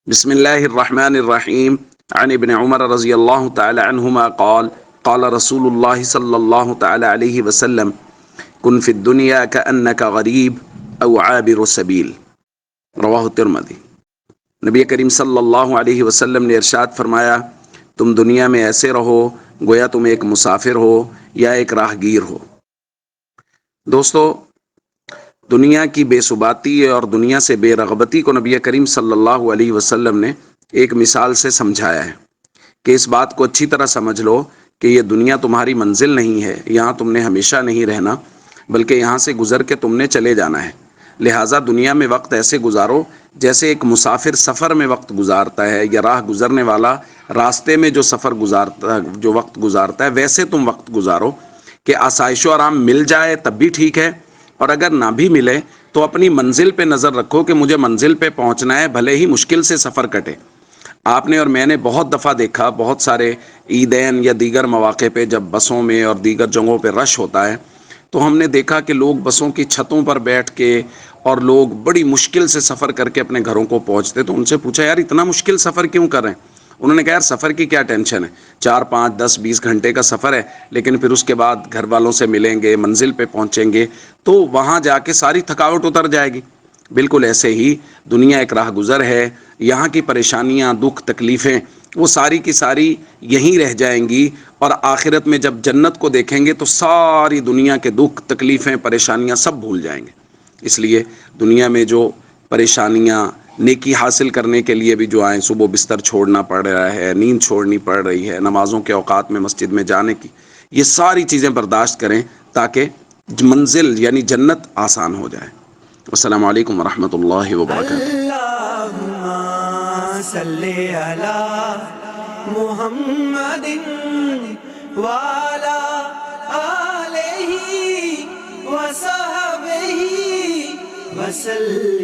بسم اللہ الرحمن الرحیم عن ابن عمر رضی اللہ تعالی عنہما قال قال رسول اللہ صلی اللہ تعالی علیہ وسلم کن فی الدنیا کأنک غریب او عابر سبیل، رواہ الترمذی۔ نبی کریم صلی اللہ علیہ وسلم نے ارشاد فرمایا، تم دنیا میں ایسے رہو گویا تم ایک مسافر ہو یا ایک راہگیر ہو۔ دوستو، دنیا کی بے ثباتی اور دنیا سے بے رغبتی کو نبی کریم صلی اللہ علیہ وسلم نے ایک مثال سے سمجھایا ہے کہ اس بات کو اچھی طرح سمجھ لو کہ یہ دنیا تمہاری منزل نہیں ہے، یہاں تم نے ہمیشہ نہیں رہنا بلکہ یہاں سے گزر کے تم نے چلے جانا ہے۔ لہٰذا دنیا میں وقت ایسے گزارو جیسے ایک مسافر سفر میں وقت گزارتا ہے یا راہ گزرنے والا راستے میں جو وقت گزارتا ہے، ویسے تم وقت گزارو کہ آسائش و آرام مل جائے تب بھی ٹھیک ہے، اور اگر نہ بھی ملے تو اپنی منزل پہ نظر رکھو کہ مجھے منزل پہ پہنچنا ہے، بھلے ہی مشکل سے سفر کٹے۔ آپ نے اور میں نے بہت دفعہ دیکھا، بہت سارے عیدین یا دیگر مواقع پہ جب بسوں میں اور دیگر جگہوں پہ رش ہوتا ہے تو ہم نے دیکھا کہ لوگ بسوں کی چھتوں پر بیٹھ کے اور لوگ بڑی مشکل سے سفر کر کے اپنے گھروں کو پہنچتے۔ تو ان سے پوچھا، یار اتنا مشکل سفر کیوں کر رہے ہیں؟ انہوں نے کہا، یار سفر کی کیا ٹینشن ہے، 4 5 10 20 گھنٹے کا سفر ہے، لیکن پھر اس کے بعد گھر والوں سے ملیں گے، منزل پہ پہنچیں گے تو وہاں جا کے ساری تھکاوٹ اتر جائے گی۔ بالکل ایسے ہی دنیا ایک راہ گزر ہے، یہاں کی پریشانیاں، دکھ، تکلیفیں وہ ساری کی ساری یہیں رہ جائیں گی، اور آخرت میں جب جنت کو دیکھیں گے تو ساری دنیا کے دکھ، تکلیفیں، پریشانیاں سب بھول جائیں گے۔ اس لیے دنیا میں جو پریشانیاں، نیکی حاصل کرنے کے لیے بھی جو آئیں، صبح بستر چھوڑنا پڑ رہا ہے، نیند چھوڑنی پڑ رہی ہے، نمازوں کے اوقات میں مسجد میں جانے کی، یہ ساری چیزیں برداشت کریں تاکہ منزل یعنی جنت آسان ہو جائے۔ السلام علیکم ورحمۃ اللہ وبرکاتہ۔ اللہم صلی علی محمد وعلی آلہ وصحبہ وسلم۔